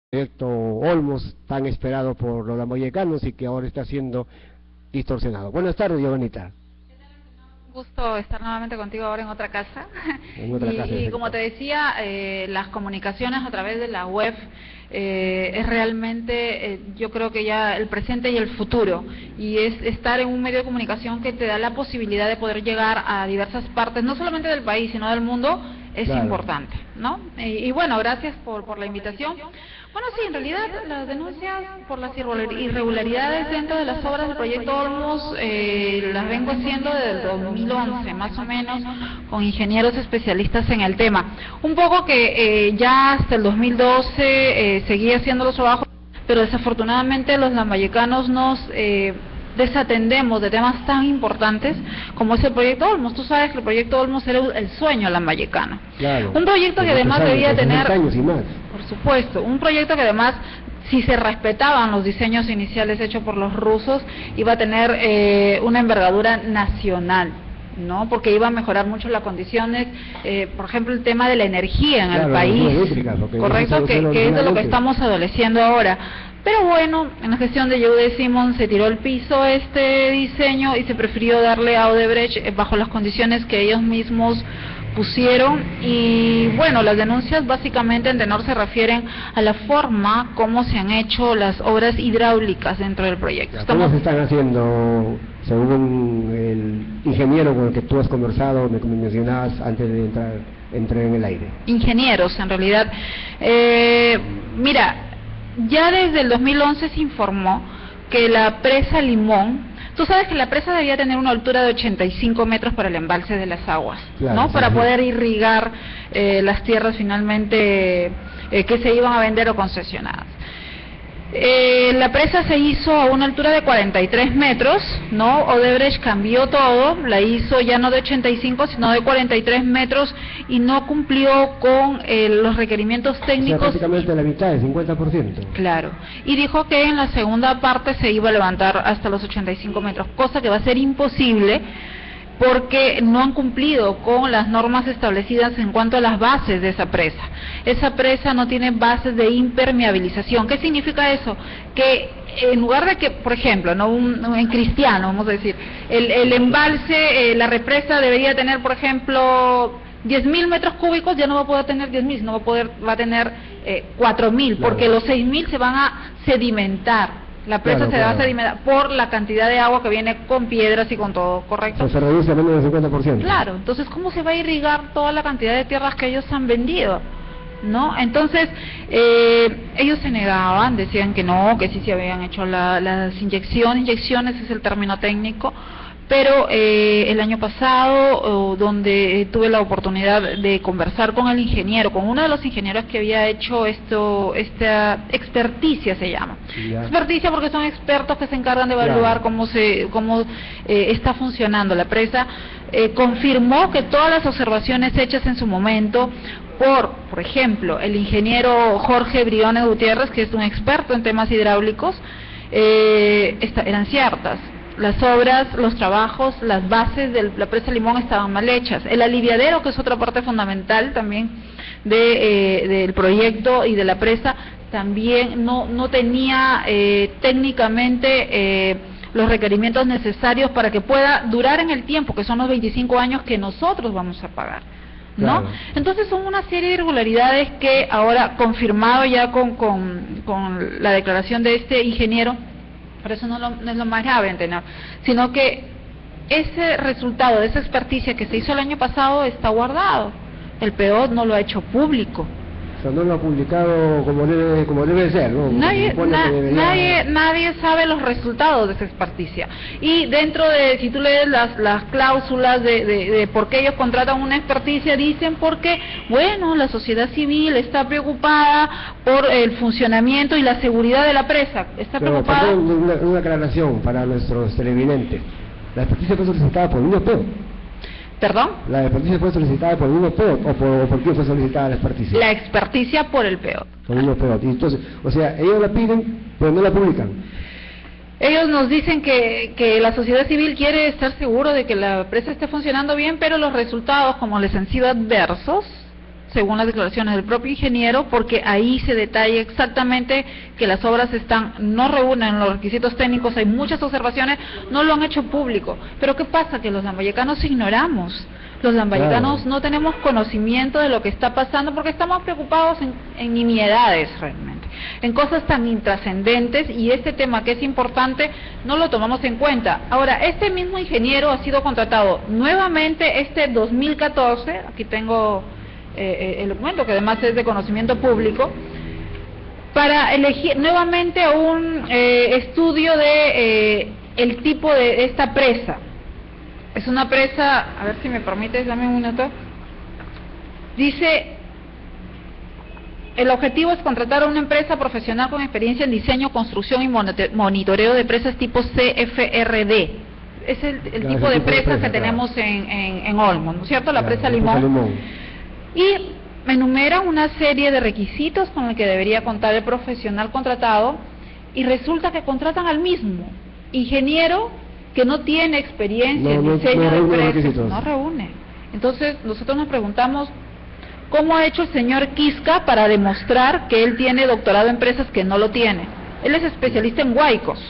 proyecto Olmos, tan esperado por los lamboyecanos y que ahora está siendo distorsionado. Buenas tardes, Giovanita. Un gusto estar nuevamente contigo ahora en otra casa. Y como te decía, las comunicaciones a través de la web es realmente, yo creo que ya el presente y el futuro, y es estar en un medio de comunicación que te da la posibilidad de poder llegar a diversas partes, no solamente del país, sino del mundo, es claro. Importante, ¿no? Y bueno, gracias por la invitación. Bueno, sí, en realidad las denuncias por las irregularidades dentro de las obras del proyecto Olmos las vengo haciendo desde el 2011, más o menos, con ingenieros especialistas en el tema. Un poco que ya hasta el 2012 seguía haciendo los trabajos, pero desafortunadamente los lambayecanos nos desatendemos de temas tan importantes como es el proyecto Olmos. Tú sabes que el proyecto Olmos era el sueño lambayecano. Claro, un proyecto que además debía tener, años y más. por supuesto, un proyecto que además, si se respetaban los diseños iniciales hechos por los rusos, iba a tener una envergadura nacional, ¿no? Porque iba a mejorar mucho las condiciones, por ejemplo, el tema de la energía en el país, correcto, que es de lo que estamos adoleciendo ahora. Pero bueno, en la gestión de Yehude Simon se tiró al piso este diseño y se prefirió darle a Odebrecht bajo las condiciones que ellos mismos pusieron. Y bueno, las denuncias básicamente en tenor se refieren a la forma como se han hecho las obras hidráulicas dentro del proyecto. ¿Cómo se están haciendo, según el ingeniero con el que tú has conversado, me mencionabas antes de entrar en el aire? Ingenieros, en realidad. Mira, ya desde el 2011 se informó que la presa Limón, tú sabes que la presa debía tener una altura de 85 metros para el embalse de las aguas, claro, ¿no? Sí, para poder irrigar las tierras finalmente que se iban a vender o concesionadas. La presa se hizo a una altura de 43 metros, ¿no? Odebrecht cambió todo, la hizo ya no de 85, sino de 43 metros y no cumplió con los requerimientos técnicos. O sea, prácticamente la mitad, el 50%. Claro, y dijo que en la segunda parte se iba a levantar hasta los 85 metros, cosa que va a ser imposible porque no han cumplido con las normas establecidas en cuanto a las bases de esa presa. Esa presa no tiene bases de impermeabilización. ¿Qué significa eso? Que en lugar de que, por ejemplo, no en cristiano, vamos a decir, el embalse, la represa debería tener, por ejemplo, 10.000 metros cúbicos, ya no va a poder tener 10.000, sino va a tener 4.000, claro, porque los 6.000 se van a sedimentar. La presa se va a sedimentar por la cantidad de agua que viene con piedras y con todo, ¿correcto? Se reduce a menos del 50%. Claro, entonces ¿cómo se va a irrigar toda la cantidad de tierras que ellos han vendido? ¿No? Entonces, ellos se negaban, decían que no, que sí se habían hecho las inyecciones es el término técnico, pero el año pasado, donde tuve la oportunidad de conversar con el ingeniero, con uno de los ingenieros que había hecho esta experticia se llama. Ya. Experticia porque son expertos que se encargan de evaluar cómo está funcionando la presa, confirmó que todas las observaciones hechas en su momento por ejemplo, el ingeniero Jorge Briones Gutiérrez, que es un experto en temas hidráulicos, eran ciertas. Las obras, los trabajos, las bases de la presa Limón estaban mal hechas. El aliviadero, que es otra parte fundamental también del proyecto y de la presa, también no tenía técnicamente los requerimientos necesarios para que pueda durar en el tiempo, que son los 25 años que nosotros vamos a pagar, ¿no? Claro. Entonces son una serie de irregularidades que ahora, confirmado ya con la declaración de este ingeniero, por eso no es lo más grave, ¿entendés? Sino que ese resultado de esa experticia que se hizo el año pasado está guardado. El PEOD no lo ha hecho público. O sea, no lo ha publicado como debe ser, ¿no? Nadie sabe los resultados de esa experticia. Y dentro de, si tú lees las cláusulas de por qué ellos contratan una experticia, dicen porque, bueno, la sociedad civil está preocupada por el funcionamiento y la seguridad de la presa. Está preocupada. Perdón, una aclaración para nuestros televidentes. La experticia fue solicitada por un PEOD. ¿Perdón? ¿La experticia fue solicitada por el mismo PEOD o por quién fue solicitada la experticia? La experticia por el PEOD. Por el mismo PEOD. Y entonces, o sea, ellos la piden, pero no la publican. Ellos nos dicen que la sociedad civil quiere estar seguro de que la presa esté funcionando bien, pero los resultados, como les han sido adversos, según las declaraciones del propio ingeniero, porque ahí se detalla exactamente que las obras no reúnen los requisitos técnicos, hay muchas observaciones, no lo han hecho público. Pero ¿qué pasa? Que los lambayecanos ignoramos. Los lambayecanos no tenemos conocimiento de lo que está pasando porque estamos preocupados en nimiedades realmente, en cosas tan intrascendentes, y este tema que es importante no lo tomamos en cuenta. Ahora, este mismo ingeniero ha sido contratado nuevamente este 2014, aquí tengo el documento que además es de conocimiento público, para elegir nuevamente un estudio de el tipo de esta presa. Es una presa, a ver si me permites, dame un minuto. Dice, el objetivo es contratar a una empresa profesional con experiencia en diseño, construcción y monitoreo de presas tipo CFRD. Es el tipo de presas que tenemos en Olmo, ¿no es cierto? La presa Limón. Y me enumera una serie de requisitos con los que debería contar el profesional contratado, y resulta que contratan al mismo ingeniero que no tiene experiencia en diseño de presas, no reúne. Entonces nosotros nos preguntamos, ¿cómo ha hecho el señor Quisca para demostrar que él tiene doctorado en presas que no lo tiene? Él es especialista en huaicos,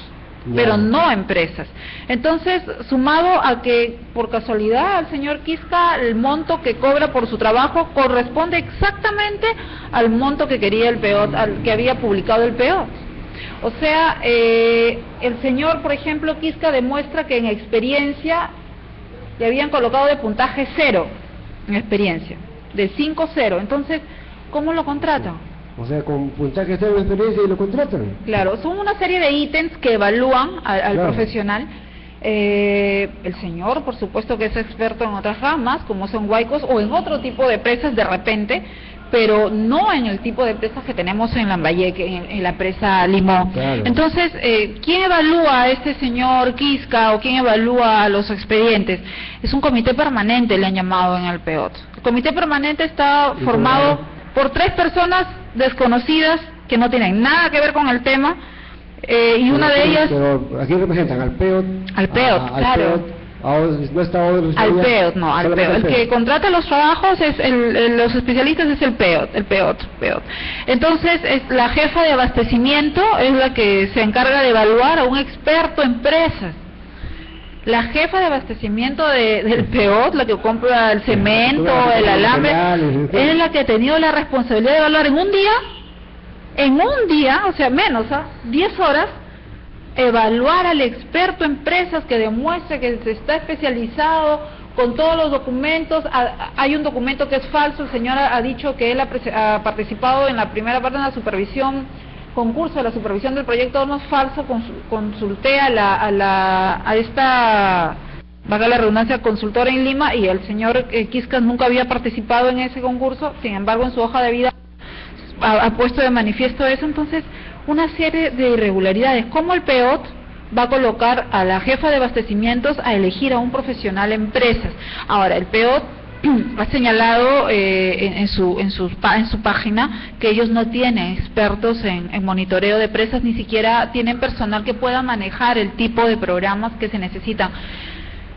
pero no en presas. Entonces, sumado a que por casualidad al señor Quisca el monto que cobra por su trabajo corresponde exactamente al monto que quería el PEOT, al que había publicado el PEOT. O sea, el señor, por ejemplo, Quisca demuestra que en experiencia le habían colocado de puntaje 0 en experiencia, de 5-0. Entonces, ¿cómo lo contratan? O sea, con puntaje 0 en experiencia y lo contratan. Claro, son una serie de ítems que evalúan al profesional. El señor, por supuesto que es experto en otras ramas, como son huaicos o en otro tipo de presas de repente, pero no en el tipo de presas que tenemos en Lambayeque, en la presa Limón. Claro. Entonces, ¿quién evalúa a este señor Quisca o quién evalúa a los expedientes? Es un comité permanente, le han llamado en el PEOT. El comité permanente está formado por 3 personas desconocidas que no tienen nada que ver con el tema, y una de ellas... Pero, ¿a quién representan? ¿Al PEOT? Al PEOT, claro. PEOT. No está al PEOT, no, al PEOT. El que contrata los trabajos es los especialistas es el PEOT. Entonces, la jefa de abastecimiento es la que se encarga de evaluar a un experto en presas. La jefa de abastecimiento del PEOT, la que compra el cemento, el alambre, es la que ha tenido la responsabilidad de evaluar en un día, o sea, menos, 10 horas, evaluar al experto en presas que demuestre que se está especializado con todos los documentos. Hay un documento que es falso, el señor ha dicho que él ha participado en la primera parte de la supervisión, concurso de la supervisión del proyecto Olmo, falso. Consulté a esta, valga la redundancia, consultora en Lima, y el señor Quisca nunca había participado en ese concurso. Sin embargo, en su hoja de vida ha puesto de manifiesto eso. Entonces, una serie de irregularidades. ¿Cómo el PEOT va a colocar a la jefa de abastecimientos a elegir a un profesional en presas? Ahora, el PEOT ha señalado en su página que ellos no tienen expertos en monitoreo de presas, ni siquiera tienen personal que pueda manejar el tipo de programas que se necesitan.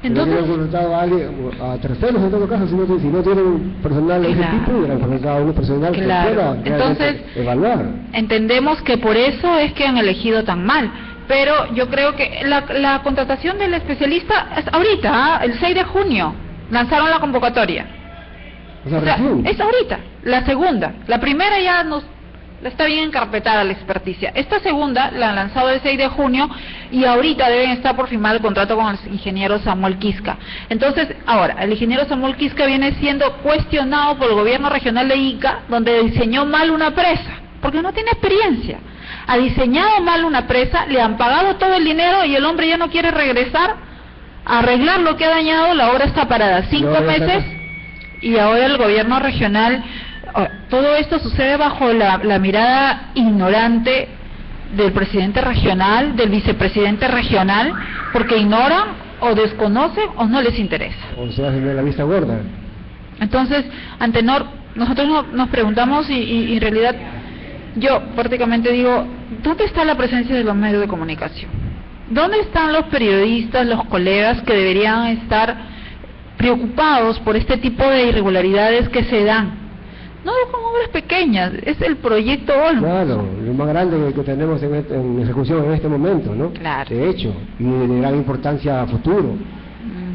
Entonces, no hubieran contratado a terceros en todo caso, si no tienen personal de ese tipo, hubieran contratado a un personal que pueda evaluar. Entendemos que por eso es que han elegido tan mal, pero yo creo que la contratación del especialista es ahorita, el 6 de junio, lanzaron la convocatoria. O sea, es ahorita, la segunda. La primera ya está bien encarpetada la experticia. Esta segunda la han lanzado el 6 de junio y ahorita deben estar por firmar el contrato con el ingeniero Samuel Quisca. Entonces, ahora, el ingeniero Samuel Quisca viene siendo cuestionado por el gobierno regional de Ica, donde diseñó mal una presa, porque no tiene experiencia. Ha diseñado mal una presa, le han pagado todo el dinero y el hombre ya no quiere regresar a arreglar lo que ha dañado. La obra está parada 5 meses y ahora el gobierno regional... Todo esto sucede bajo la mirada ignorante del presidente regional, del vicepresidente regional, porque ignoran o desconocen o no les interesa. O se hacen de la vista gorda. Entonces, Antenor, nosotros nos preguntamos y en realidad yo prácticamente digo, ¿dónde está la presencia de los medios de comunicación? ¿Dónde están los periodistas, los colegas que deberían estar preocupados por este tipo de irregularidades que se dan? No son obras pequeñas, es el proyecto Olmos. Claro, lo más grande que tenemos en ejecución en este momento, ¿no? Claro. De hecho, y de gran importancia a futuro.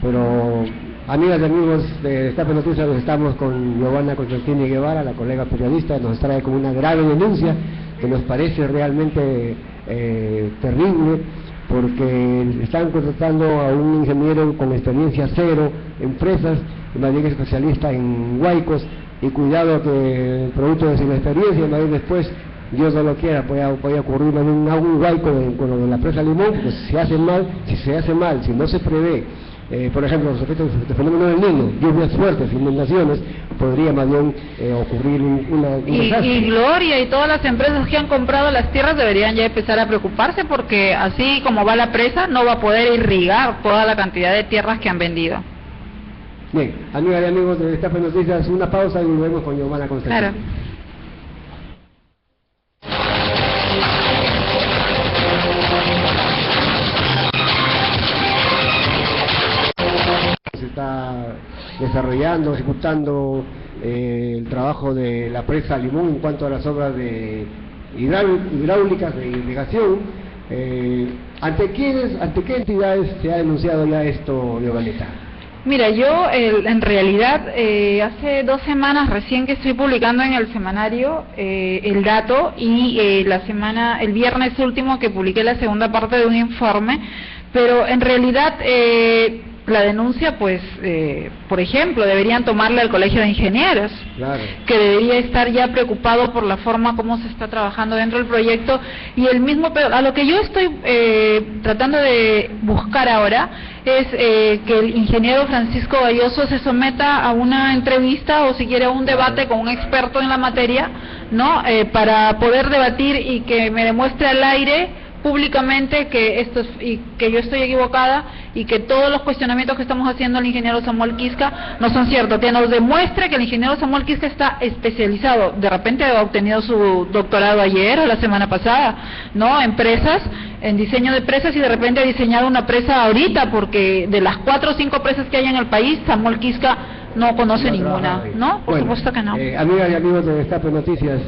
Pero, amigas y amigos de Destape Noticias, estamos con Giovanna Constantini Guevara, la colega periodista, nos trae como una grave denuncia que nos parece realmente terrible, porque están contratando a un ingeniero con experiencia cero, empresas, más bien especialista en huaicos, y cuidado que producto de su experiencia, más bien después, Dios no lo quiera, puede ocurrir en un huaico con lo de la presa Limón, pues si se hace mal, si no se prevé, por ejemplo, los efectos del fenómeno del Niño, lluvias fuertes, inundaciones, podría más bien ocurrir un desastre. Y Gloria y todas las empresas que han comprado las tierras deberían ya empezar a preocuparse, porque así como va la presa, no va a poder irrigar toda la cantidad de tierras que han vendido. Bien, amigas y amigos de Destape Noticias, una pausa y volvemos con Giovanna Constantini. Claro. Se está desarrollando, ejecutando el trabajo de la presa Limón en cuanto a las obras de hidráulicas de irrigación. ¿Ante qué entidades se ha denunciado ya esto, Giovanita? Mira, yo en realidad hace 2 semanas recién que estoy publicando en el semanario el dato, y el viernes último que publiqué la segunda parte de un informe, pero en realidad la denuncia, pues, por ejemplo, deberían tomarla al Colegio de Ingenieros, claro, que debería estar ya preocupado por la forma como se está trabajando dentro del proyecto, y el mismo, pero a lo que yo estoy tratando de buscar ahora es que el ingeniero Francisco Galloso se someta a una entrevista, o si quiere a un debate con un experto en la materia, ¿no? Para poder debatir y que me demuestre al aire públicamente y que yo estoy equivocada, y que todos los cuestionamientos que estamos haciendo al ingeniero Samuel Quisca no son ciertos, que nos demuestre que el ingeniero Samuel Quisca está especializado, de repente ha obtenido su doctorado ayer o la semana pasada, ¿no? En diseño de presas, y de repente ha diseñado una presa ahorita, porque de las 4 o 5 presas que hay en el país, Samuel Quisca no conoce ninguna, ¿no? Por supuesto que no. Amigas y amigos de Destape Noticias,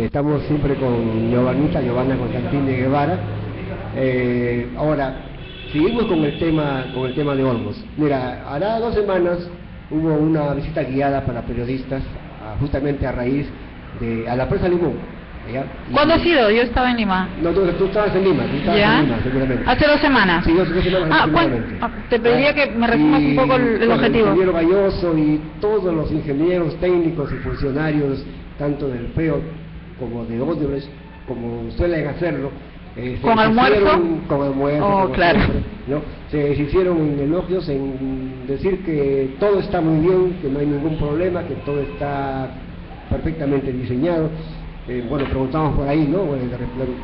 estamos siempre con Giovanna Constantini Guevara. Ahora, seguimos con el tema de Olmos. Mira, hará 2 semanas hubo una visita guiada para periodistas, justamente a raíz a la presa Limón. ¿Cuándo ha sido? Yo estaba en Lima. No, tú estabas en Lima, seguramente. Hace 2 semanas. Sí, 2 semanas. Te pediría que me resumas un poco el objetivo. El ingeniero Galloso y todos los ingenieros técnicos y funcionarios, tanto del PEO como de Odebrecht, como suelen hacerlo, ¿Con almuerzo? Con almuerzo, claro. Siempre, ¿no? Se hicieron elogios en decir que todo está muy bien, que no hay ningún problema, que todo está perfectamente diseñado. Bueno, preguntamos por ahí, ¿no? Bueno,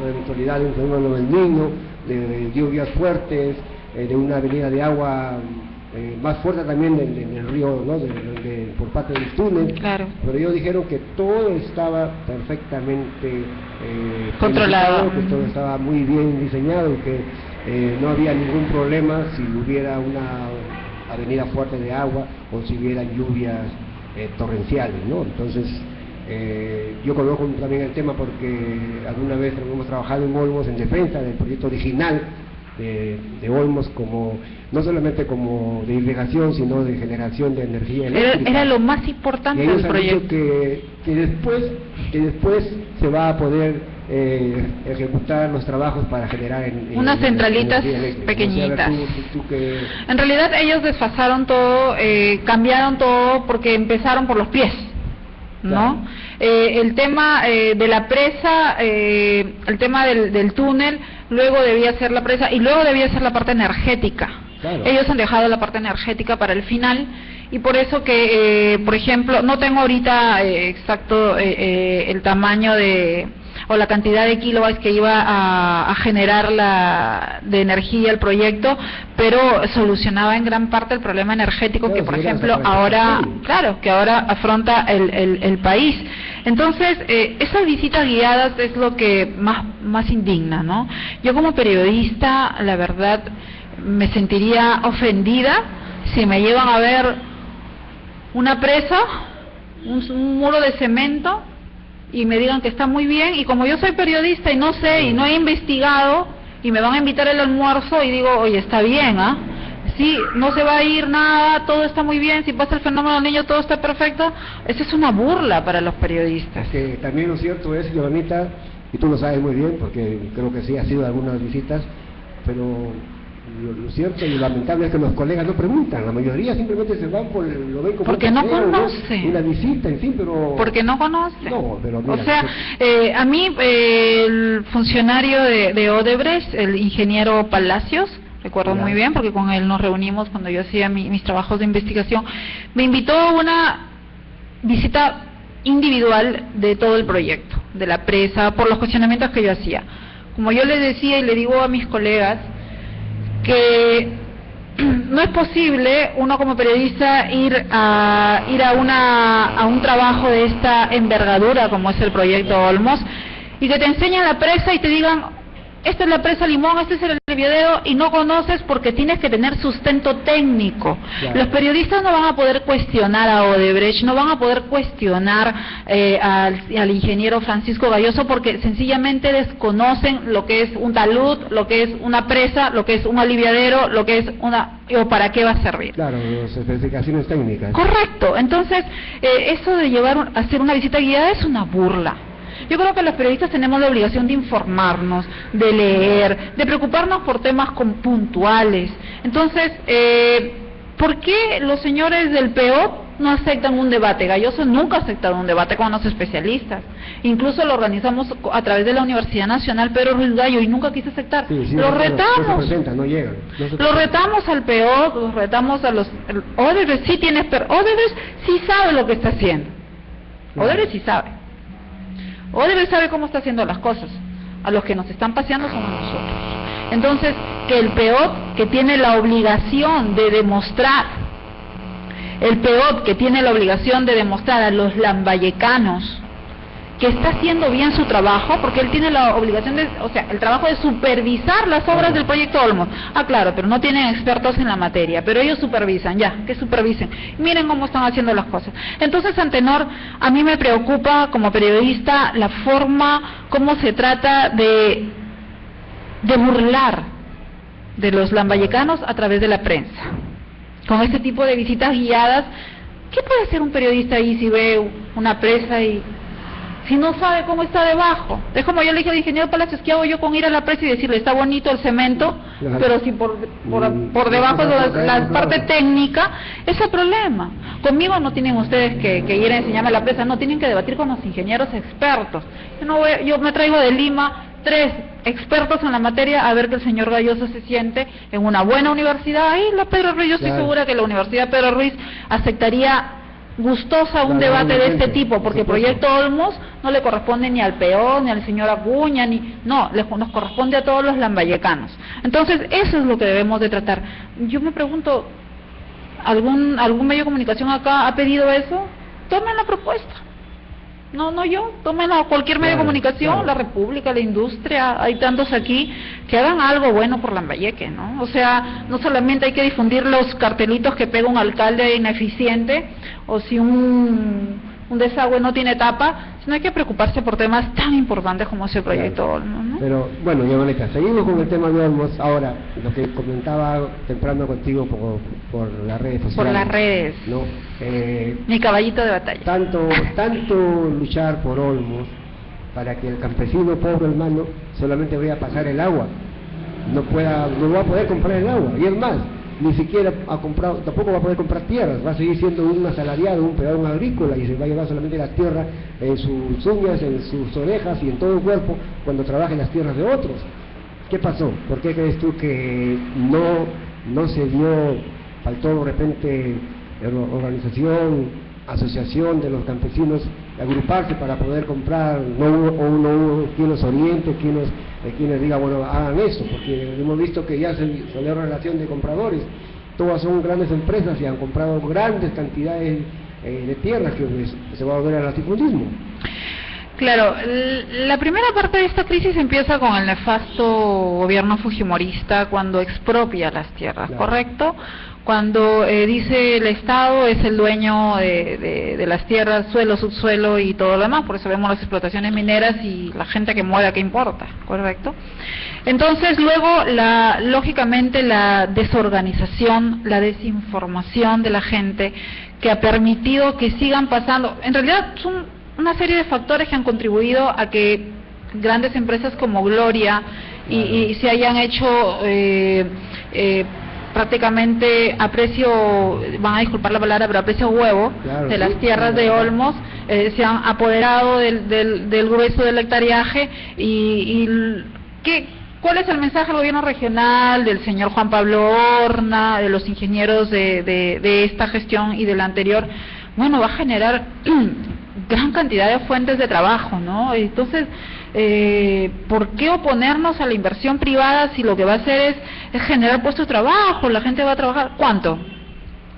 la eventualidad de un fenómeno del Niño, de lluvias fuertes, de una avenida de agua más fuerte también en el río, ¿no? Por parte del túnel. Claro. Pero ellos dijeron que todo estaba perfectamente controlado, que todo estaba muy bien diseñado, y que no había ningún problema si hubiera una avenida fuerte de agua o si hubiera lluvias torrenciales, ¿no? Entonces, yo conozco también el tema porque alguna vez hemos trabajado en Olmos en defensa del proyecto original de Olmos, como no solamente como de irrigación, sino de generación de energía eléctrica. Era lo más importante del proyecto. Que después se va a poder ejecutar los trabajos para generar unas centralitas pequeñitas. En realidad ellos desfasaron todo, cambiaron todo, porque empezaron por los pies, ¿no? Claro. El tema de la presa, el tema del túnel, luego debía ser la presa y luego debía ser la parte energética. Claro. Ellos han dejado la parte energética para el final, y por eso que, por ejemplo, no tengo ahorita exacto el tamaño o la cantidad de kilowatts que iba a generar de energía el proyecto, pero solucionaba en gran parte el problema energético, claro, que por ejemplo ahora, que ahora afronta el país. Entonces, esas visitas guiadas es lo que más indigna, ¿no? Yo como periodista, la verdad, me sentiría ofendida si me llevan a ver una presa un muro de cemento y me digan que está muy bien, y como yo soy periodista y no sé y no he investigado y me van a invitar al almuerzo y digo, oye, está bien, ¿ah? Sí, no se va a ir nada, todo está muy bien, si pasa el fenómeno del niño todo está perfecto. Esa es una burla para los periodistas. Que también lo cierto es, Giovanita, y tú lo sabes muy bien porque creo que sí has ido a algunas visitas, pero lo cierto y lamentable es que los colegas no preguntan, la mayoría simplemente se van por lo ven como porque no conocen, una visita, en fin, pero porque no conocen. No, pero mira, o sea, a mí el funcionario de Odebrecht, el ingeniero Palacios, recuerdo muy bien porque con él nos reunimos cuando yo hacía mis trabajos de investigación, me invitó a una visita individual de todo el proyecto, de la presa, por los cuestionamientos que yo hacía. Como yo les decía y le digo a mis colegas, que no es posible uno como periodista ir a un trabajo de esta envergadura como es el proyecto Olmos y que te enseñan la presa y te digan, esta es la presa Limón, este es el aliviadero, y no conoces porque tienes que tener sustento técnico. Claro. Los periodistas no van a poder cuestionar a Odebrecht, no van a poder cuestionar al ingeniero Francisco Galloso porque sencillamente desconocen lo que es un talud, lo que es una presa, lo que es un aliviadero, lo que es o para qué va a servir. Claro, las especificaciones técnicas. Correcto, entonces eso de hacer una visita guiada es una burla. Yo creo que los periodistas tenemos la obligación de informarnos, de leer, de preocuparnos por temas puntuales. Entonces, ¿por qué los señores del PEOP no aceptan un debate? Galloso nunca ha aceptado un debate con los especialistas. Incluso lo organizamos a través de la Universidad Nacional Pedro Ruiz Gallo y nunca quiso aceptar. Lo retamos. Lo retamos al PEOP, los retamos a los... Odebrecht sí tiene... Odebrecht sí sabe lo que está haciendo. Odebrecht sí sabe. Odebrecht sabe cómo está haciendo las cosas. A los que nos están paseando somos nosotros. Entonces, que el PEOP, que tiene la obligación de demostrar, a los lambayecanos que está haciendo bien su trabajo, porque él tiene la obligación el trabajo de supervisar las obras del proyecto Olmos. Ah, claro, pero no tienen expertos en la materia, pero ellos supervisan, que supervisen. Miren cómo están haciendo las cosas. Entonces, Antenor, a mí me preocupa como periodista la forma como se trata de burlar de los lambayecanos a través de la prensa. Con este tipo de visitas guiadas, ¿qué puede hacer un periodista ahí si ve una presa y... si no sabe cómo está debajo? Es como yo le dije al ingeniero Palacios, ¿qué hago yo con ir a la presa y decirle, está bonito el cemento, pero si por debajo de la parte técnica, ese es el problema. Conmigo no tienen ustedes que ir a enseñarme a la presa, no, tienen que debatir con los ingenieros expertos. Yo me traigo de Lima 3 expertos en la materia a ver que el señor Galloso se siente en una buena universidad. Ahí la Pedro Ruiz, yo estoy segura que la Universidad Pedro Ruiz aceptaría gustosa un debate de este tipo, porque el proyecto Olmos no le corresponde ni al PEO, ni al señor Acuña, nos corresponde a todos los lambayecanos. Entonces, eso es lo que debemos de tratar. Yo me pregunto, ¿algún medio de comunicación acá ha pedido eso? Tomen la propuesta. No yo, tómenla cualquier medio de comunicación, La República, La Industria, hay tantos aquí, que hagan algo bueno por Lambayeque, ¿no? O sea, no solamente hay que difundir los cartelitos que pega un alcalde ineficiente, o si un desagüe no tiene tapa, sino hay que preocuparse por temas tan importantes como ese proyecto Olmos, ¿no? Pero, bueno, Giovanita, seguimos con el tema de Olmos. Ahora, lo que comentaba temprano contigo por las redes sociales. Por las redes. ¿No? Mi caballito de batalla. Tanto luchar por Olmos para que el campesino pobre hermano solamente vaya a pasar el agua, no va a poder comprar el agua, y es más, ni siquiera tampoco va a poder comprar tierras, va a seguir siendo un asalariado, un peón agrícola, y se va a llevar solamente la tierra en sus uñas, en sus orejas y en todo el cuerpo cuando trabaje en las tierras de otros. ¿Qué pasó? ¿Por qué crees tú que no se dio, faltó de repente organización, asociación de los campesinos, agruparse para poder comprar? No hubo quien los oriente, quien les diga, bueno, hagan eso, porque hemos visto que ya se salió relación de compradores, todas son grandes empresas y han comprado grandes cantidades de tierras, que se va a volver al latifundismo. Claro, la primera parte de esta crisis empieza con el nefasto gobierno fujimorista cuando expropia las tierras, claro. ¿Correcto? Cuando dice el Estado es el dueño de las tierras, suelo, subsuelo y todo lo demás, por eso vemos las explotaciones mineras y la gente que muera, ¿qué importa? ¿Correcto? Entonces luego, lógicamente, la desorganización, la desinformación de la gente que ha permitido que sigan pasando, en realidad son una serie de factores que han contribuido a que grandes empresas como Gloria y se hayan hecho prácticamente a precio, van a disculpar la palabra, pero a precio huevo, claro, de las tierras de Olmos, se han apoderado del grueso del hectareaje ¿cuál es el mensaje del gobierno regional, del señor Juan Pablo Horna, de los ingenieros de esta gestión y de la anterior? Bueno, va a generar gran cantidad de fuentes de trabajo, ¿no? Entonces, ¿por qué oponernos a la inversión privada si lo que va a hacer es generar puestos de trabajo? La gente va a trabajar, ¿cuánto?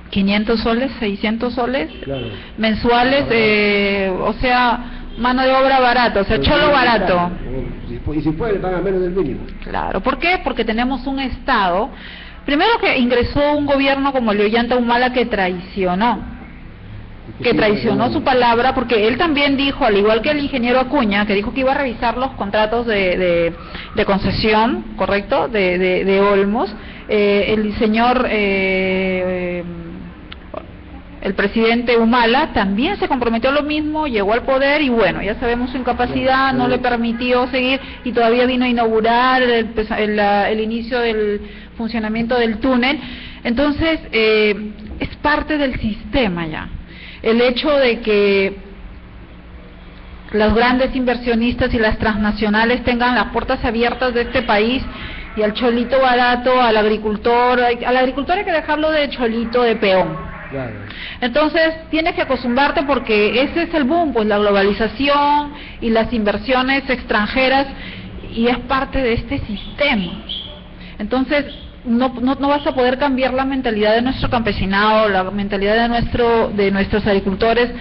500 soles, 600 soles, claro, mensuales, o sea, mano de obra barata, o sea, cholo barato. Y si puede, pagan menos del mínimo. Claro, ¿por qué? Porque tenemos un Estado, primero que ingresó un gobierno como el de Ollanta Humala que traicionó su palabra, porque él también dijo, al igual que el ingeniero Acuña, que dijo que iba a revisar los contratos de concesión, ¿correcto?, de Olmos, el señor el presidente Humala también se comprometió a lo mismo, llegó al poder y bueno, ya sabemos su incapacidad, no le permitió seguir y todavía vino a inaugurar el inicio del funcionamiento del túnel. Entonces, es parte del sistema ya. El hecho de que los grandes inversionistas y las transnacionales tengan las puertas abiertas de este país y al cholito barato, al agricultor hay que dejarlo de cholito, de peón. Claro. Entonces tienes que acostumbrarte porque ese es el boom, pues la globalización y las inversiones extranjeras y es parte de este sistema. Entonces no vas a poder cambiar la mentalidad de nuestro campesinado, la mentalidad de nuestros agricultores.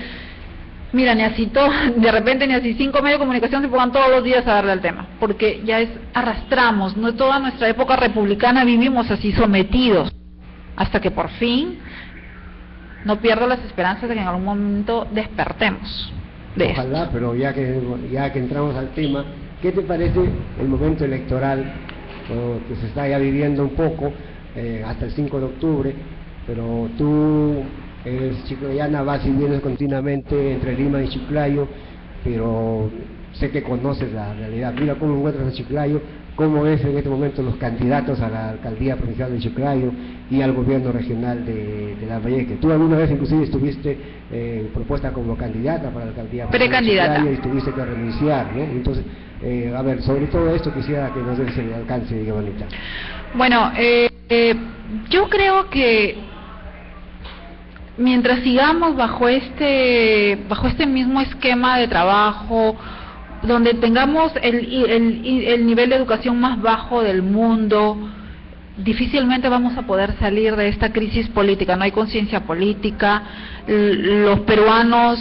Mira, de repente ni así 5 medios de comunicación se pongan todos los días a darle al tema, porque ya arrastramos, no toda nuestra época republicana vivimos así sometidos, hasta que por fin no pierdo las esperanzas de que en algún momento despertemos de Ojalá, esto. Pero ya que entramos al tema, ¿qué te parece el momento electoral que se está ya viviendo un poco hasta el 5 de octubre? Pero tú eres chiclayana, vas y vienes continuamente entre Lima y Chiclayo, pero sé que conoces la realidad. Mira cómo encuentras a Chiclayo, cómo es en este momento los candidatos a la alcaldía provincial de Chiclayo y al gobierno regional de Lambayeque. Tú alguna vez inclusive estuviste propuesta como candidata para la alcaldía precandidata de Chiclayo y tuviste que renunciar, ¿no? Entonces, a ver, sobre todo esto quisiera que nos des el alcance, Giovanita. Bueno, yo creo que mientras sigamos bajo este mismo esquema de trabajo, donde tengamos el nivel de educación más bajo del mundo, difícilmente vamos a poder salir de esta crisis política. No hay conciencia política, los peruanos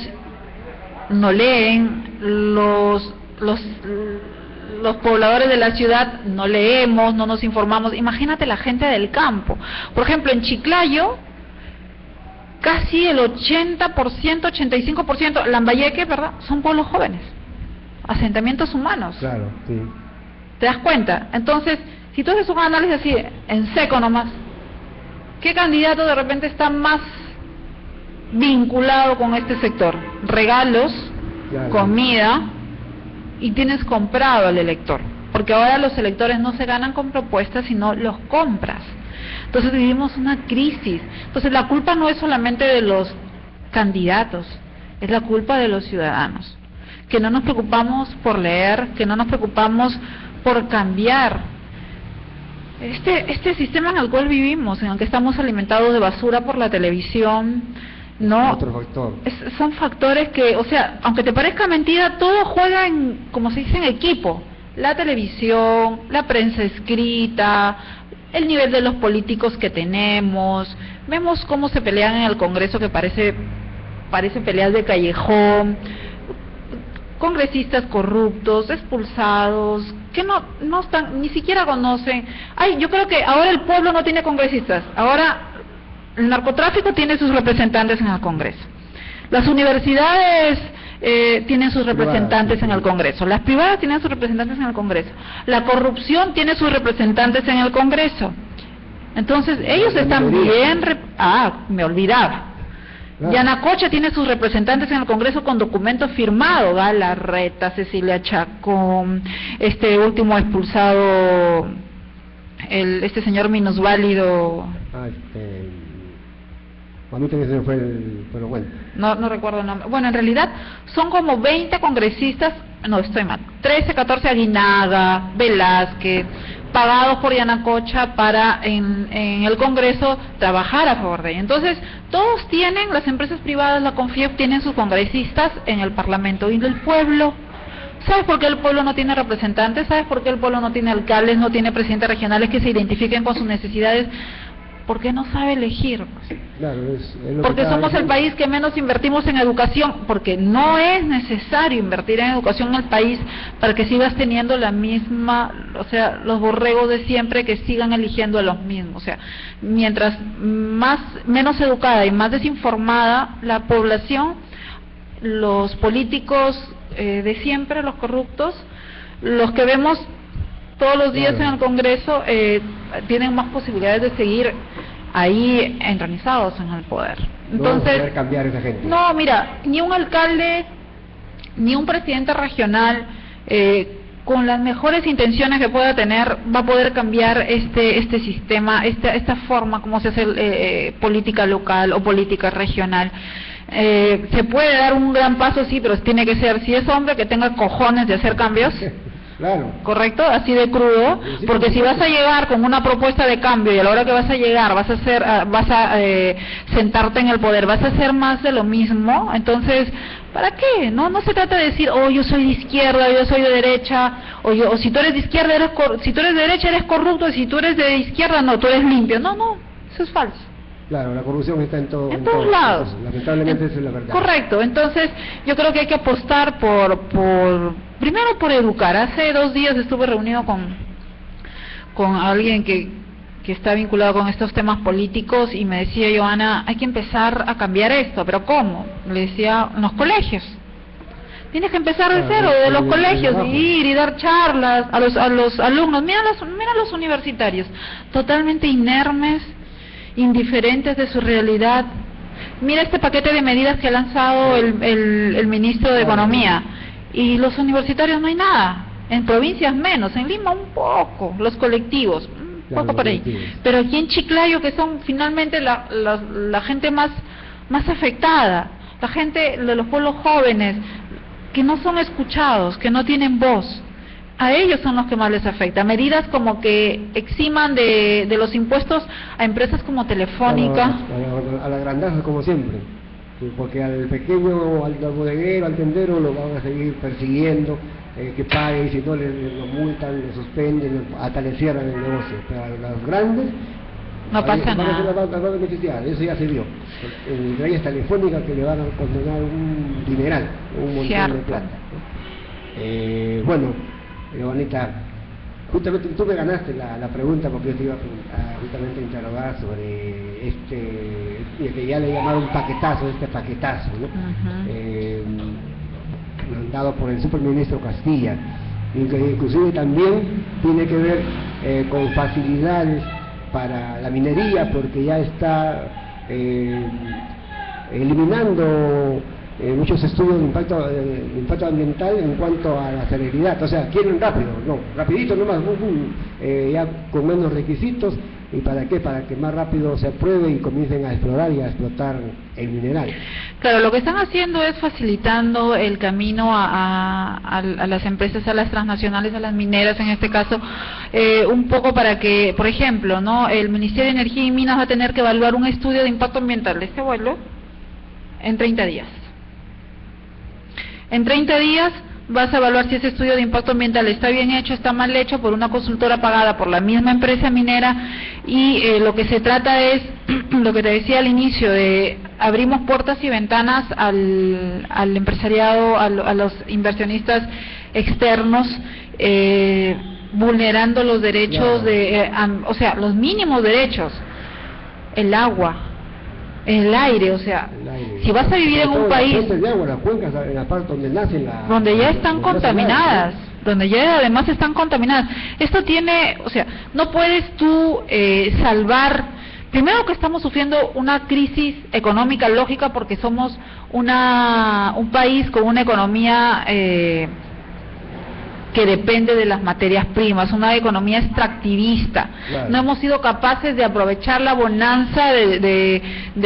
no leen, los pobladores de la ciudad no leemos, no nos informamos. Imagínate la gente del campo. Por ejemplo, en Chiclayo, casi el 80%, 85%, Lambayeque, ¿verdad?, son pueblos jóvenes, asentamientos humanos. Claro, sí. ¿Te das cuenta? Entonces, si tú haces un análisis así, en seco nomás, ¿qué candidato de repente está más vinculado con este sector? Regalos, claro, comida, y tienes comprado al elector, porque ahora los electores no se ganan con propuestas, sino los compras. Entonces vivimos una crisis. Entonces la culpa no es solamente de los candidatos, es la culpa de los ciudadanos, que no nos preocupamos por leer, que no nos preocupamos por cambiar este sistema en el cual vivimos, en el que estamos alimentados de basura por la televisión, ¿no? Otro factor. Son factores que, o sea, aunque te parezca mentira, todo juega en, como se dice, en equipo. La televisión, la prensa escrita, el nivel de los políticos que tenemos, vemos cómo se pelean en el Congreso, que parece peleas de callejón. congresistas corruptos, expulsados, que no están, ni siquiera conocen. Yo creo que ahora el pueblo no tiene congresistas, ahora el narcotráfico tiene sus representantes en el Congreso. Las universidades tienen sus representantes en el Congreso, las privadas tienen sus representantes en el Congreso, la corrupción tiene sus representantes en el Congreso. Entonces, ellos están bien... me olvidaba. Yanacocha tiene sus representantes en el Congreso con documentos firmados, Galarreta, Cecilia Chacón, este último expulsado, este señor minusválido... A mí también se me fue pero bueno. No recuerdo el nombre. Bueno, en realidad son como 20 congresistas, no, estoy mal, 13, 14, Aguinaga, Velázquez, pagados por Yanacocha para en el Congreso trabajar a favor de ella. Entonces, todos tienen, las empresas privadas, la CONFIEP, tienen sus congresistas en el Parlamento. ¿Y el pueblo? ¿Sabes por qué el pueblo no tiene representantes? ¿Sabes por qué el pueblo no tiene alcaldes, no tiene presidentes regionales que se identifiquen con sus necesidades? Porque no sabe elegir. Claro, porque somos el país que menos invertimos en educación, porque no es necesario invertir en educación en el país para que sigas teniendo la misma, o sea, los borregos de siempre que sigan eligiendo a los mismos. O sea, mientras menos educada y más desinformada la población, los políticos de siempre, los corruptos, los que vemos todos los días en el Congreso, tienen más posibilidades de seguir ahí entronizados en el poder. Entonces, no cambiar esa gente. No, mira, ni un alcalde, ni un presidente regional, con las mejores intenciones que pueda tener, va a poder cambiar este sistema, esta forma como se hace política local o política regional. Se puede dar un gran paso, sí, pero tiene que ser, si es hombre, que tenga cojones de hacer cambios. Claro. ¿Correcto? Así de crudo, porque si vas a llegar con una propuesta de cambio y a la hora que vas a llegar vas a sentarte en el poder, vas a hacer más de lo mismo, entonces, ¿para qué? No se trata de decir, yo soy de izquierda, yo soy de derecha, o si tú eres de izquierda, si tú eres de derecha eres corrupto, y si tú eres de izquierda, no, tú eres limpio. No, eso es falso. Claro, la corrupción está en todos lados. Lamentablemente eso es la verdad. Correcto, entonces yo creo que hay que apostar primero por educar. Hace 2 días estuve reunido con alguien que está vinculado con estos temas políticos y me decía, Joana, hay que empezar a cambiar esto, pero ¿cómo? Le decía, en los colegios. Tienes que empezar de cero, de los colegios, ir y dar charlas a los alumnos. Mira los universitarios, totalmente inermes, indiferentes de su realidad. Mira este paquete de medidas que ha lanzado el ministro de Economía, y los universitarios no hay nada, en provincias menos, en Lima un poco, los colectivos, un poco por ahí, pero aquí en Chiclayo, que son finalmente la gente más afectada, la gente de los pueblos jóvenes, que no son escuchados, que no tienen voz, a ellos son los que más les afecta. Medidas como que eximan de los impuestos a empresas como Telefónica. A la grandaza, como siempre. Porque al pequeño, al bodeguero, al tendero, lo van a seguir persiguiendo, que pague, y si no lo multan, lo suspenden, hasta le cierran el negocio. Pero a los grandes no pasa nada. Van a beneficiar, eso ya se vio. En reyes Telefónica, que le van a condenar un dineral, un montón de plata. Bueno, Bonita, justamente tú me ganaste la pregunta, porque yo te iba justamente a interrogar sobre que ya le llamaron paquetazo, ¿no? Mandado por el superministro Castilla, y que inclusive también tiene que ver con facilidades para la minería, porque ya está eliminando muchos estudios de impacto ambiental en cuanto a la celeridad. O sea, quieren rápido, rapidito nomás, ya con menos requisitos. ¿Y para qué? Para que más rápido se apruebe y comiencen a explorar y a explotar el mineral. Claro, lo que están haciendo es facilitando el camino a las empresas, a las transnacionales, a las mineras en este caso, un poco para que, por ejemplo, el Ministerio de Energía y Minas va a tener que evaluar un estudio de impacto ambiental de este vuelo en 30 días. En 30 días vas a evaluar si ese estudio de impacto ambiental está bien hecho, está mal hecho, por una consultora pagada por la misma empresa minera, y lo que se trata es, lo que te decía al inicio, de abrimos puertas y ventanas al empresariado, a los inversionistas externos, vulnerando los derechos o sea, los mínimos derechos, el agua, el aire, o sea, si vas a vivir en un país de agua, las cuencas, en la parte donde nacen donde ya están contaminadas, donde ya además están contaminadas, esto tiene, o sea, no puedes tú salvar, primero que estamos sufriendo una crisis económica lógica porque somos un país con una economía que depende de las materias primas, una economía extractivista. Claro. No hemos sido capaces de aprovechar la bonanza de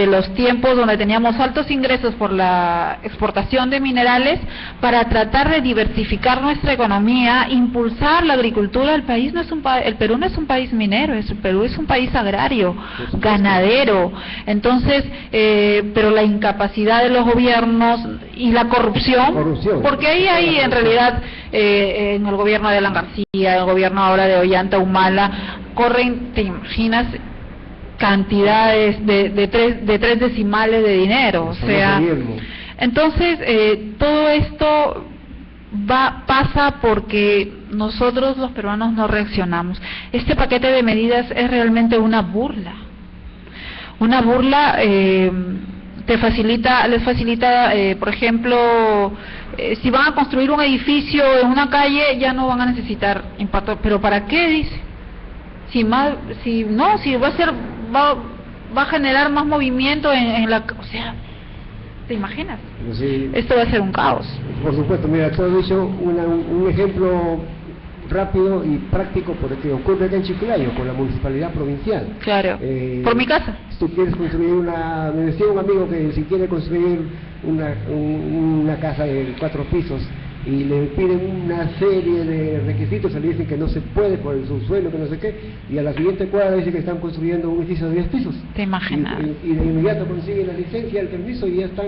los tiempos donde teníamos altos ingresos por la exportación de minerales para tratar de diversificar nuestra economía, impulsar la agricultura. El Perú no es un país minero, el Perú es un país agrario, ganadero. Entonces, pero la incapacidad de los gobiernos y la corrupción. Porque ahí hay en realidad en el gobierno de Alan García, el gobierno ahora de Ollanta Humala, corren, te imaginas, cantidades de 3 decimales de dinero, o sea, entonces todo esto pasa porque nosotros los peruanos no reaccionamos. Este paquete de medidas es realmente una burla, les facilita, por ejemplo, si van a construir un edificio en una calle, ya no van a necesitar impacto. ¿Pero para qué? Dice. Si va a generar más movimiento en la... O sea, ¿te imaginas? Sí. Esto va a ser un caos. Por supuesto, mira, todo eso, un ejemplo rápido y práctico porque ocurre acá en Chiclayo con la municipalidad provincial. Claro, por mi casa. Si tú quieres construir me decía un amigo que si quiere construir una casa de 4 pisos y le piden una serie de requisitos, le dicen que no se puede por el subsuelo, que no sé qué, y a la siguiente cuadra dice que están construyendo un edificio de 10 pisos. Te imaginas. Y de inmediato consiguen la licencia, el permiso y ya están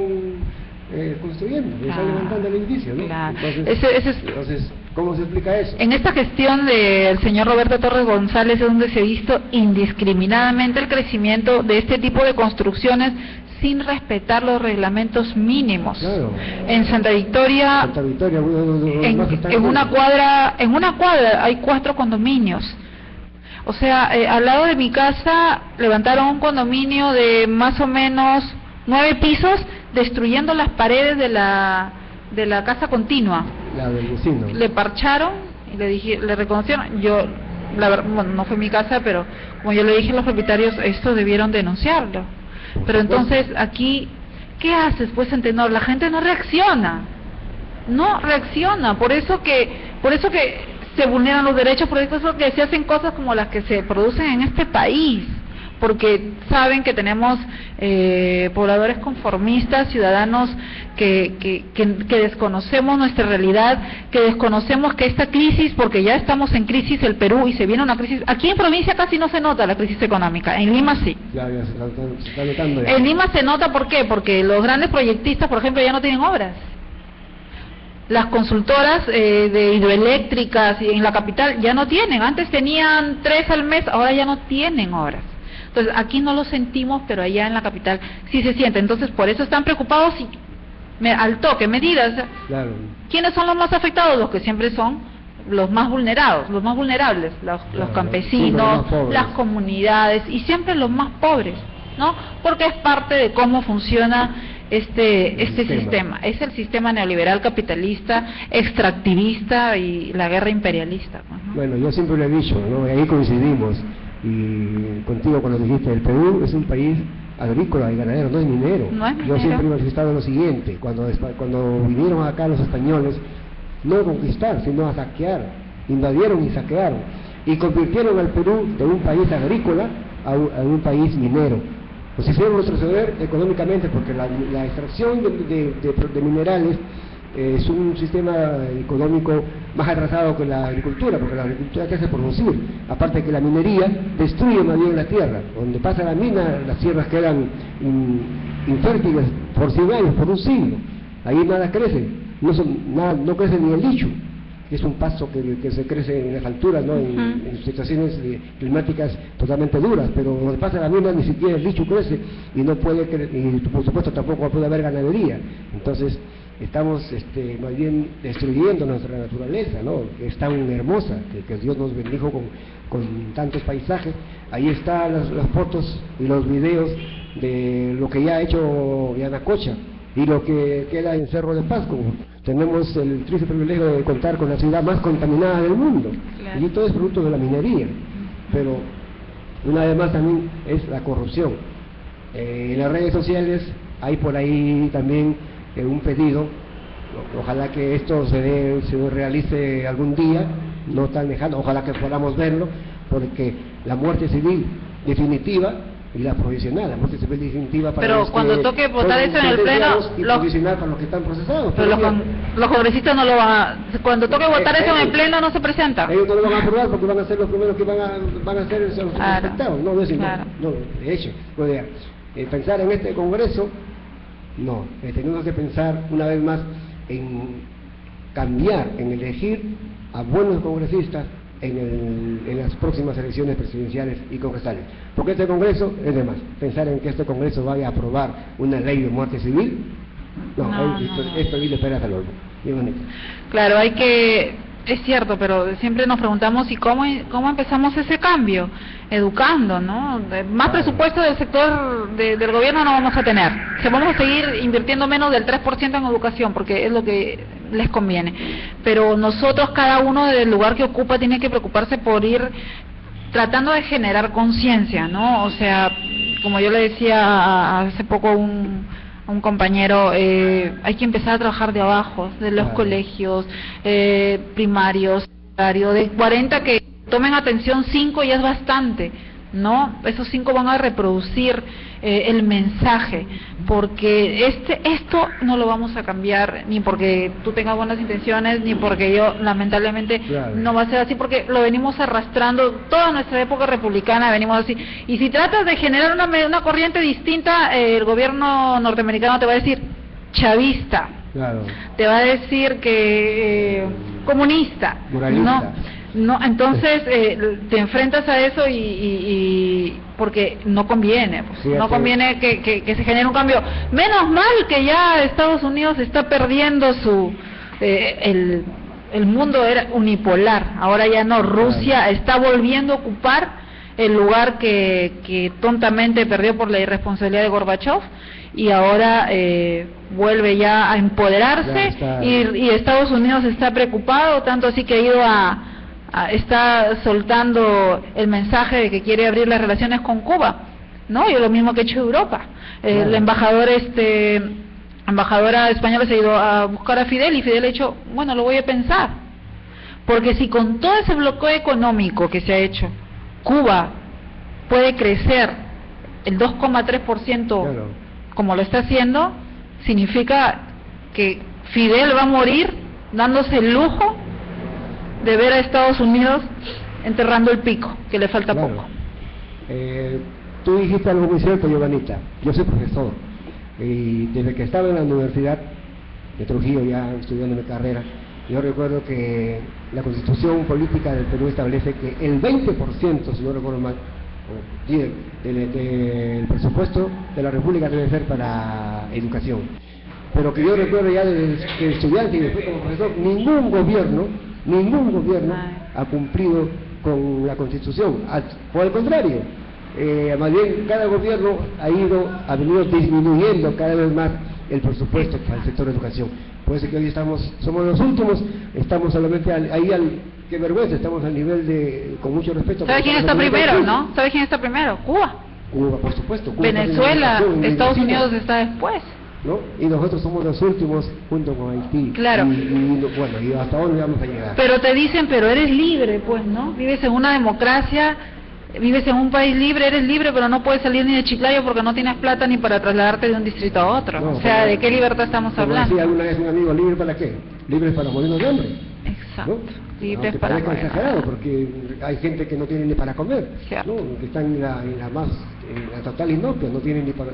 construyendo, están levantando el edificio, ¿no? Claro. Entonces, ¿cómo se explica eso? En esta gestión del señor Roberto Torres González es donde se ha visto indiscriminadamente el crecimiento de este tipo de construcciones sin respetar los reglamentos mínimos. Claro. En Santa Victoria, en una cuadra hay 4 condominios. O sea, al lado de mi casa levantaron un condominio de más o menos 9 pisos, destruyendo las paredes de la casa continua. La del vecino. Le parcharon y le reconocieron. La verdad, bueno, no fue mi casa, pero como yo le dije a los propietarios, esto debieron denunciarlo. Pero entonces aquí, ¿qué haces? Pues entender, la gente no reacciona, por eso que se vulneran los derechos, por eso que se hacen cosas como las que se producen en este país, porque saben que tenemos pobladores conformistas, ciudadanos que desconocemos nuestra realidad, que desconocemos que esta crisis, porque ya estamos en crisis el Perú y se viene una crisis, aquí en provincia casi no se nota la crisis económica, en Lima sí. Claro, ya se está notando ya. En Lima se nota, ¿por qué? Porque los grandes proyectistas, por ejemplo, ya no tienen obras. Las consultoras de hidroeléctricas en la capital ya no tienen, antes tenían 3 al mes, ahora ya no tienen obras. Entonces aquí no lo sentimos, pero allá en la capital sí se siente. Entonces por eso están preocupados y al toque, medidas. Claro. ¿Quiénes son los más afectados? Los que siempre son los más vulnerados, los más vulnerables, los campesinos, las comunidades y siempre los más pobres, ¿no? Porque es parte de cómo funciona este sistema. Es el sistema neoliberal capitalista, extractivista y la guerra imperialista. Bueno, yo siempre lo he dicho, ¿no? Y ahí coincidimos. Y contigo cuando dijiste, el Perú es un país agrícola y ganadero, no es minero. Yo siempre he manifestado lo siguiente, cuando vinieron acá los españoles, no a conquistar, sino a saquear, invadieron y saquearon, y convirtieron al Perú de un país agrícola a un país minero. Nos hicieron retroceder económicamente porque la extracción de minerales es un sistema económico más atrasado que la agricultura, porque la agricultura te hace producir, aparte que la minería destruye más bien la tierra, donde pasa la mina, las tierras quedan infértiles por 100 años, por un siglo, ahí nada crece, no crece ni el lichu, es un pasto que se crece en las alturas, ¿no? En situaciones climáticas totalmente duras, pero donde pasa la mina ni siquiera el lichu crece y no puede y por supuesto tampoco puede haber ganadería. Entonces estamos más bien destruyendo nuestra naturaleza, ¿no? Que es tan hermosa, que Dios nos bendijo con tantos paisajes. Ahí están las fotos y los videos de lo que ya ha hecho Yanacocha y lo que queda en Cerro de Pasco. Tenemos el triste privilegio de contar con la ciudad más contaminada del mundo, claro. Y todo es producto de la minería, pero una vez más también es la corrupción. En las redes sociales hay por ahí también un pedido, ojalá que esto se realice algún día, no tan lejano, ojalá que podamos verlo, porque la muerte civil definitiva y la provisional, la muerte civil definitiva para pero los cuando que toque votar eso en el pleno, y provisional para los que están procesados. Pero los congresistas no lo van a, cuando toque votar eso en el pleno no se presenta. Ellos no lo van a aprobar porque van a ser los primeros que van a ser los afectados, no, claro. No, de hecho, pensar en este Congreso, no, tenemos que pensar una vez más en cambiar, en elegir a buenos congresistas en las próximas elecciones presidenciales y congresales, porque este Congreso es de más. Pensar en que este Congreso vaya a aprobar una ley de muerte civil, esto y le espera hasta luego. Claro, es cierto, pero siempre nos preguntamos, ¿y cómo empezamos ese cambio? Educando, ¿no? Más presupuesto del sector del gobierno no vamos a tener. Que vamos a seguir invirtiendo menos del 3% en educación, porque es lo que les conviene. Pero nosotros, cada uno del lugar que ocupa, tiene que preocuparse por ir tratando de generar conciencia, ¿no? O sea, como yo le decía hace poco a un compañero, hay que empezar a trabajar de abajo, de los colegios primarios, de 40 que tomen atención, 5 ya es bastante, ¿no? Esos 5 van a reproducir el mensaje, porque esto no lo vamos a cambiar ni porque tú tengas buenas intenciones, ni porque yo, lamentablemente, no va a ser así, porque lo venimos arrastrando toda nuestra época republicana, venimos así. Y si tratas de generar una corriente distinta, el gobierno norteamericano te va a decir chavista, te va a decir que comunista, moralista. No, entonces te enfrentas a eso y porque no conviene, pues, sí, no conviene que se genere un cambio. Menos mal que ya Estados Unidos está perdiendo el mundo era unipolar, ahora ya no, Rusia está volviendo a ocupar el lugar que tontamente perdió por la irresponsabilidad de Gorbachev, y ahora vuelve ya a empoderarse, y Estados Unidos está preocupado, tanto así que ha ido está soltando el mensaje de que quiere abrir las relaciones con Cuba, ¿no? Y lo mismo que ha hecho Europa. El embajador embajadora española se ha ido a buscar a Fidel, y Fidel ha dicho, bueno, lo voy a pensar, porque si con todo ese bloqueo económico que se ha hecho, Cuba puede crecer el 2,3% como lo está haciendo, significa que Fidel va a morir dándose el lujo de ver a Estados Unidos enterrando el pico, que le falta poco. Tú dijiste algo muy cierto, Giovanita. Yo soy profesor, y desde que estaba en la Universidad de Trujillo, ya estudiando mi carrera, yo recuerdo que la Constitución Política del Perú establece que el 20%, si no recuerdo mal, del presupuesto de la República debe ser para educación. Pero que yo recuerdo ya desde que estudiante y después como profesor, ningún gobierno ha cumplido con la Constitución. Por el contrario, más bien cada gobierno ha venido disminuyendo cada vez más el presupuesto para el sector de educación. Por eso que hoy somos los últimos, estamos solamente qué vergüenza, estamos al nivel con mucho respeto. ¿Sabes quién está primero, no? ¿Sabes quién está primero? Cuba. Cuba, por supuesto. Cuba, Venezuela, Estados Unidos está después. ¿No? Y nosotros somos los últimos junto con Haití. Claro. Y hasta dónde vamos a llegar. Pero te dicen, pero eres libre, pues, ¿no? Vives en una democracia, vives en un país libre, eres libre, pero no puedes salir ni de Chiclayo porque no tienes plata ni para trasladarte de un distrito a otro. No, o sea, ¿de qué libertad estamos hablando? Decía alguna vez un amigo, ¿libre para qué? Libre para morirnos de hambre. Exacto. ¿No? Libres para morir. Exagerado, porque hay gente que no tiene ni para comer, ¿no? Que están en la total inopia, no tienen ni para...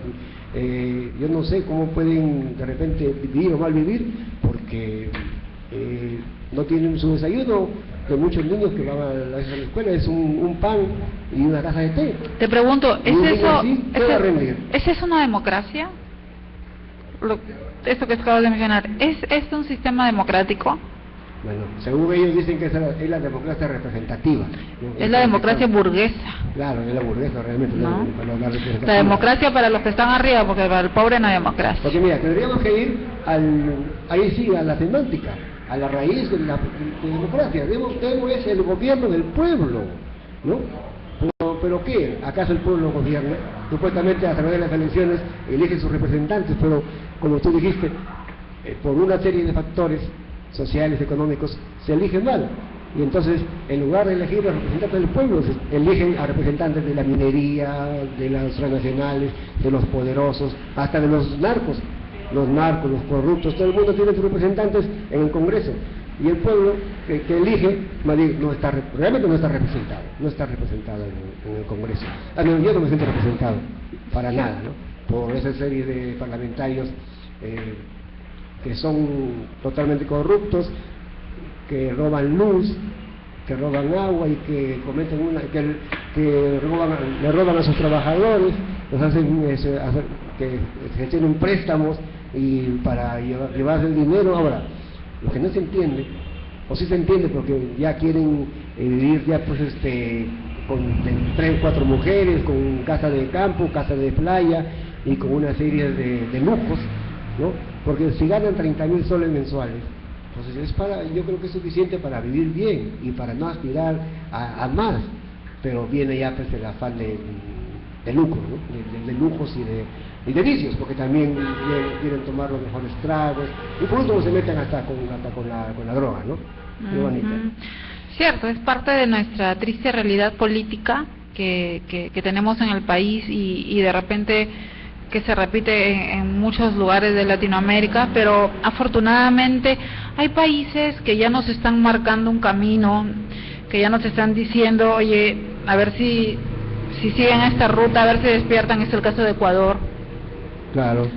yo no sé cómo pueden de repente vivir o mal vivir, porque no tienen su desayuno, que muchos niños que van a la escuela es un pan y una taza de té. Te pregunto, ¿es eso una democracia? Esto que acabas de mencionar, ¿es un sistema democrático? Bueno, según ellos dicen que es la democracia representativa, ¿no? Es la democracia burguesa. Claro, es la burguesa realmente, ¿no? La democracia para los que están arriba, porque para el pobre no hay democracia. Porque mira, tendríamos que ir ahí sí, a la semántica, a la raíz de la democracia. Demo es el gobierno del pueblo, ¿no? ¿Pero qué? ¿Acaso el pueblo gobierna? Supuestamente a través de las elecciones elige sus representantes, pero como tú dijiste, por una serie de factores sociales, económicos, se elige mal. Y entonces, en lugar de elegir a representantes del pueblo, se eligen a representantes de la minería, de las transnacionales, de los poderosos, hasta de los narcos. Los narcos, los corruptos, todo el mundo tiene sus representantes en el Congreso. Y el pueblo que elige, realmente no está representado en el Congreso. Yo no me siento representado, para nada, ¿no? Por esa serie de parlamentarios que son totalmente corruptos, que roban luz, que roban agua y que cometen le roban a sus trabajadores, los hacen que se tienen préstamos y para llevarse el dinero. Ahora, lo que no se entiende, o sí se entiende porque ya quieren vivir ya pues con 3 o 4 mujeres, con casa de campo, casa de playa y con una serie de lujos, ¿no? Porque si ganan 30.000 soles mensuales, entonces yo creo que es suficiente para vivir bien y para no aspirar a más, pero viene ya pues el afán de lucro, ¿no? de lujos y de vicios, porque también quieren tomar los mejores tragos y por último se meten hasta con la droga, ¿no? Muy bonita. Cierto, es parte de nuestra triste realidad política que tenemos en el país y de repente que se repite en muchos lugares de Latinoamérica, pero afortunadamente hay países que ya nos están marcando un camino, que ya nos están diciendo, oye, a ver si siguen esta ruta, a ver si despiertan. Es el caso de Ecuador. Claro.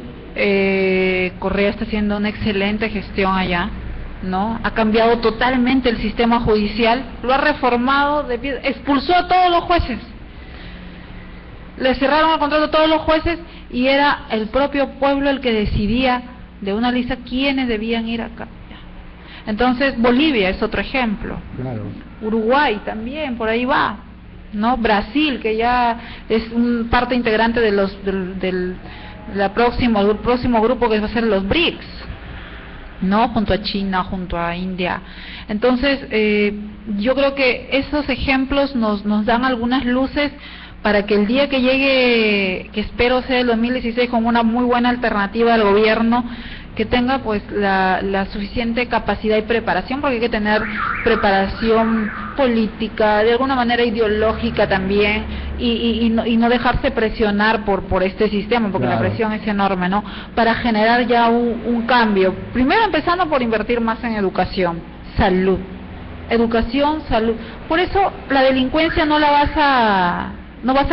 Correa está haciendo una excelente gestión allá, ¿no? Ha cambiado totalmente el sistema judicial, lo ha reformado, expulsó a todos los jueces, le cerraron el contrato a todos los jueces y era el propio pueblo el que decidía de una lista quiénes debían ir acá. Entonces Bolivia es otro ejemplo. Claro. Uruguay también, por ahí va, ¿no? Brasil, que ya es parte integrante de del próximo grupo que va a ser los BRICS, ¿no? Junto a China, junto a India. Entonces, yo creo que esos ejemplos nos dan algunas luces para que el día que llegue, que espero sea el 2016, con una muy buena alternativa al gobierno, que tenga pues la suficiente capacidad y preparación, porque hay que tener preparación política, de alguna manera ideológica también, y no dejarse presionar por este sistema, porque claro, la presión es enorme, ¿no? Para generar ya un cambio. Primero empezando por invertir más en educación, salud. Educación, salud. Por eso la delincuencia no vas a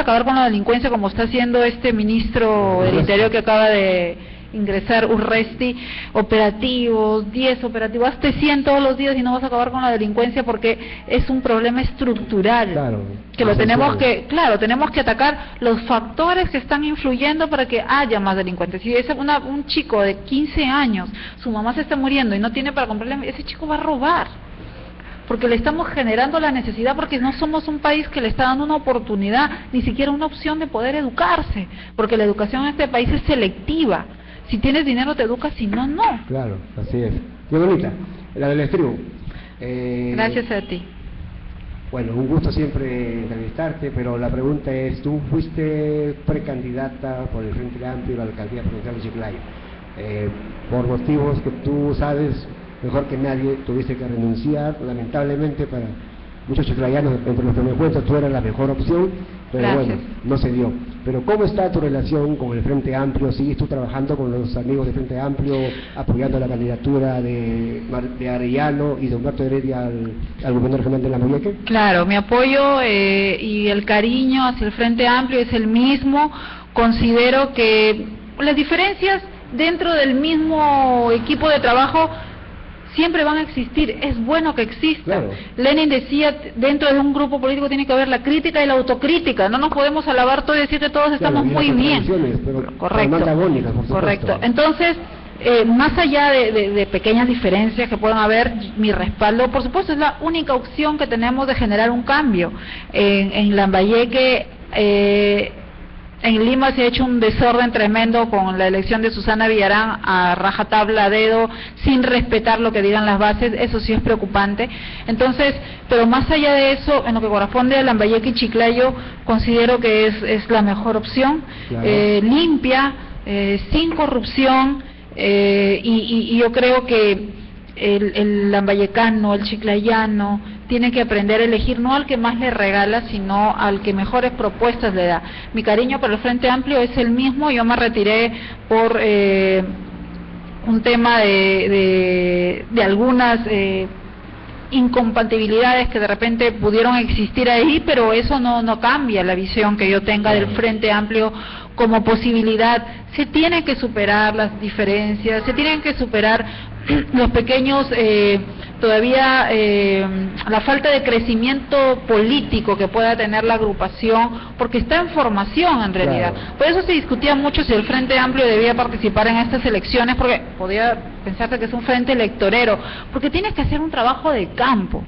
acabar con la delincuencia como está haciendo este ministro del Interior que acaba de ingresar, Urresti. Operativos, 10 operativos, hazte 100 todos los días y no vas a acabar con la delincuencia, porque es un problema estructural, claro, que lo tenemos que atacar los factores que están influyendo para que haya más delincuentes. Si es un chico de 15 años, su mamá se está muriendo y no tiene para comprarle, ese chico va a robar, porque le estamos generando la necesidad, porque no somos un país que le está dando una oportunidad, ni siquiera una opción de poder educarse, porque la educación en este país es selectiva. Si tienes dinero te educas, si no, no. Claro, así es. Qué bonita, la del estribo. Gracias a ti. Bueno, un gusto siempre entrevistarte, pero la pregunta es, tú fuiste precandidata por el Frente Amplio a la alcaldía provincial de Chiclayo. Por motivos que tú sabes mejor que nadie, tuviste que renunciar, lamentablemente para muchos chiclayanos, entre los que me encuentro, tú eras la mejor opción, pero gracias. Bueno, no se dio. Pero ¿cómo está tu relación con el Frente Amplio? ¿Sigues tú trabajando con los amigos del Frente Amplio, apoyando la candidatura de Arellano y de Humberto Heredia al gobernador regional de Lambayeque? Claro, mi apoyo y el cariño hacia el Frente Amplio es el mismo. Considero que las diferencias dentro del mismo equipo de trabajo siempre van a existir, es bueno que existan. Claro. Lenin decía, dentro de un grupo político tiene que haber la crítica y la autocrítica, no nos podemos alabar todo y decir que todos estamos muy bien. Pero correcto, antagónicas, por supuesto. correcto. Entonces, más allá de pequeñas diferencias que puedan haber, mi respaldo, por supuesto, es la única opción que tenemos de generar un cambio. En Lambayeque, en Lima se ha hecho un desorden tremendo con la elección de Susana Villarán a rajatabla, a dedo, sin respetar lo que digan las bases. Eso sí es preocupante. Entonces, pero más allá de eso, en lo que corresponde a Lambayeque y Chiclayo, considero que es la mejor opción, claro. Limpia, sin corrupción, y yo creo que el lambayecano, el chiclayano, tiene que aprender a elegir no al que más le regala, sino al que mejores propuestas le da. Mi cariño para el Frente Amplio es el mismo. Yo me retiré por un tema de algunas incompatibilidades que de repente pudieron existir ahí, pero eso no cambia la visión que yo tenga del Frente Amplio como posibilidad. Se tienen que superar las diferencias, se tienen que superar los pequeños, todavía la falta de crecimiento político que pueda tener la agrupación, porque está en formación en realidad. Claro. Por eso se discutía mucho si el Frente Amplio debía participar en estas elecciones, porque podía pensarse que es un frente electorero, porque tienes que hacer un trabajo de campo.